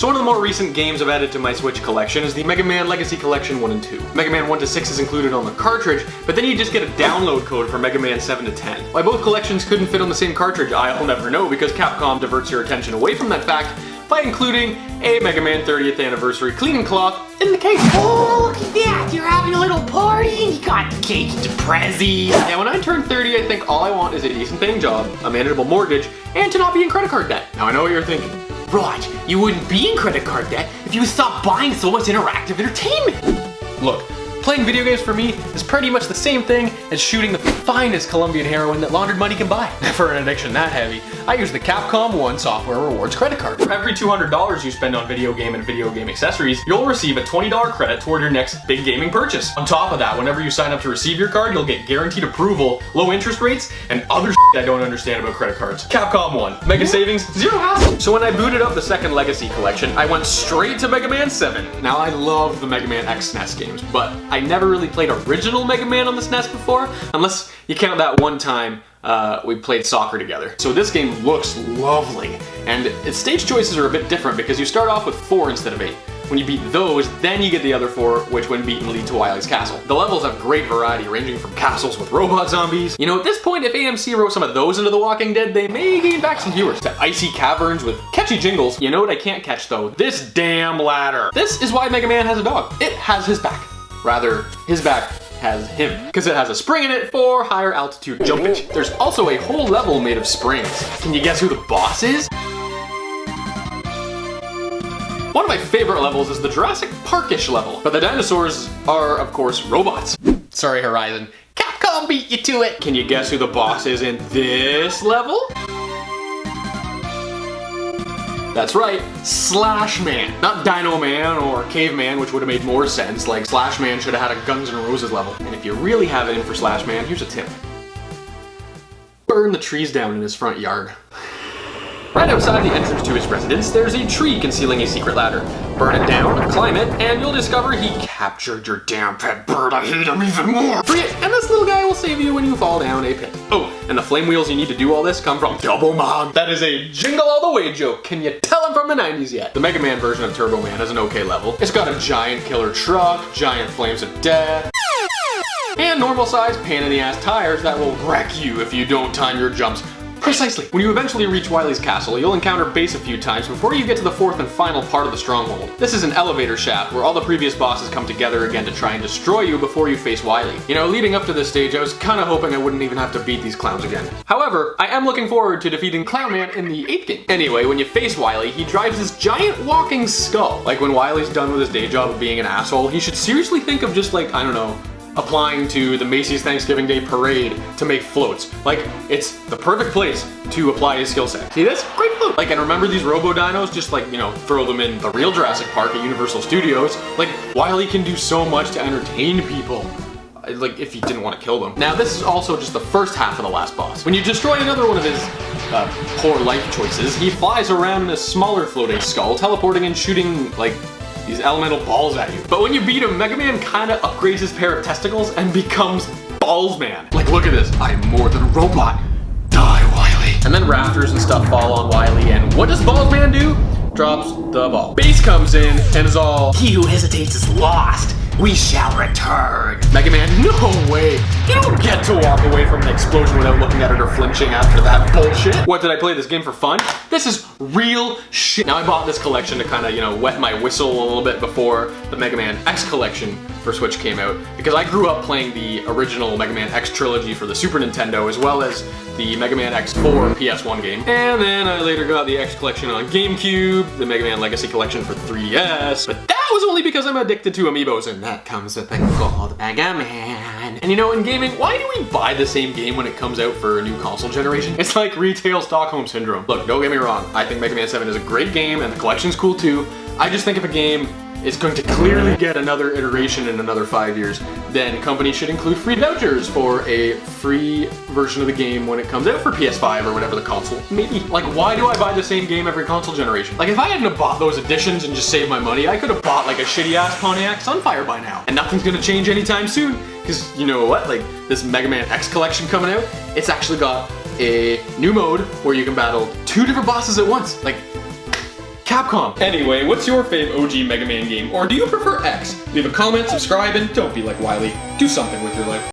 So one of the more recent games I've added to my Switch collection is the Mega Man Legacy Collection 1 and 2. Mega Man 1 to 6 is included on the cartridge, but then you just get a download code for Mega Man 7 to 10. Why both collections couldn't fit on the same cartridge, I'll never know, because Capcom diverts your attention away from that fact by including a Mega Man 30th anniversary cleaning cloth in the case. Oh, look at that! You're having a little party and you got cake and prezzies. Yeah, when I turn 30, I think all I want is a decent paying job, a manageable mortgage, and to not be in credit card debt. Now I know what you're thinking. Raj, you wouldn't be in credit card debt if you stopped buying so much interactive entertainment. Look, playing video games for me is pretty much the same thing as shooting the finest Colombian heroin that laundered money can buy. For an addiction that heavy, I use the Capcom One software rewards credit card. For every $200 you spend on video game and video game accessories, you'll receive a $20 credit toward your next big gaming purchase. On top of that, whenever you sign up to receive your card, you'll get guaranteed approval, low interest rates, and other I don't understand about credit cards. Capcom One, mega savings, zero hassle. So when I booted up the second Legacy collection, I went straight to Mega Man 7. Now I love the Mega Man X SNES games, but I never really played original Mega Man on the SNES before, unless you count that one time we played soccer together. So this game looks lovely, and its stage choices are a bit different because you start off with 4 instead of 8. When you beat those, then you get the other 4, which when beaten lead to Wily's castle. The levels have great variety, ranging from castles with robot zombies. You know, at this point, if AMC wrote some of those into The Walking Dead, they may gain back some viewers. To icy caverns with catchy jingles. You know what I can't catch though? This damn ladder. This is why Mega Man has a dog. It has his back. Rather, his back has him, because it has a spring in it for higher altitude jumping. There's also a whole level made of springs. Can you guess who the boss is? One of my favorite levels is the Jurassic Park-ish level, but the dinosaurs are, of course, robots. Sorry, Horizon. Capcom beat you to it! Can you guess who the boss is in this level? That's right, Slash Man. Not Dino Man or Caveman, which would have made more sense, like Slash Man should have had a Guns N' Roses level. And if you really have it in for Slash Man, here's a tip. Burn the trees down in his front yard. Right outside the entrance to his residence, there's a tree concealing a secret ladder. Burn it down, climb it, and you'll discover he captured your damn pet bird. I hate him even more. Free it, and this little guy will save you when you fall down a pit. Oh, and the flame wheels you need to do all this come from Double Man. That is a jingle all the way joke. Can you tell him from the 90s yet? The Mega Man version of Turbo Man is an okay level. It's got a giant killer truck, giant flames of death, and normal size pain in the ass tires that will wreck you if you don't time your jumps precisely. When you eventually reach Wily's castle, you'll encounter Base a few times before you get to the 4th and final part of the stronghold. This is an elevator shaft where all the previous bosses come together again to try and destroy you before you face Wily. You know, leading up to this stage, I was kinda hoping I wouldn't even have to beat these clowns again. However, I am looking forward to defeating Clown Man in the 8th game. Anyway, when you face Wily, he drives this giant walking skull. Like when Wily's done with his day job of being an asshole, he should seriously think of just like, I don't know, applying to the Macy's Thanksgiving Day Parade to make floats. Like, it's the perfect place to apply his skill set. See this? Great float! Like, and remember these Robo-Dinos? Just like, you know, throw them in the real Jurassic Park at Universal Studios. Like, Wily can do so much to entertain people. Like, if you didn't want to kill them. Now, this is also just the first half of the last boss. When you destroy another one of his poor life choices, he flies around in a smaller floating skull, teleporting and shooting, like, these elemental balls at you. But when you beat him, Mega Man kinda upgrades his pair of testicles and becomes Balls Man. Like, look at this. I'm more than a robot. Die, Wily. And then rafters and stuff fall on Wily, and what does Balls Man do? Drops the ball. Base comes in and is all, he who hesitates is lost. We shall return. Mega Man, no way. You don't get to walk away from an explosion without looking at it or flinching after that bullshit. What, did I play this game for fun? This is real shit. Now I bought this collection to kind of, you know, wet my whistle a little bit before the Mega Man X collection for Switch came out, because I grew up playing the original Mega Man X trilogy for the Super Nintendo, as well as the Mega Man X4 PS1 game. And then I later got the X collection on GameCube, the Mega Man Legacy collection for 3DS, but that was only because I'm addicted to amiibos, and that comes with a thing called Mega Man. And you know, in gaming, why do we buy the same game when it comes out for a new console generation? It's like retail Stockholm Syndrome. Look, don't get me wrong, I think Mega Man 7 is a great game, and the collection's cool too. I just think if a game is going to clearly get another iteration in another 5 years, then companies should include free vouchers for a free version of the game when it comes out for PS5 or whatever the console may be. Like, why do I buy the same game every console generation? Like, if I hadn't have bought those editions and just saved my money, I could have bought like a shitty ass Pontiac Sunfire by now. And nothing's gonna change anytime soon, because you know what? Like, this Mega Man X collection coming out, it's actually got a new mode where you can battle 2 different bosses at once. Like, Capcom. Anyway, what's your fave OG Mega Man game? Or do you prefer X? Leave a comment, subscribe, and don't be like Wily. Do something with your life.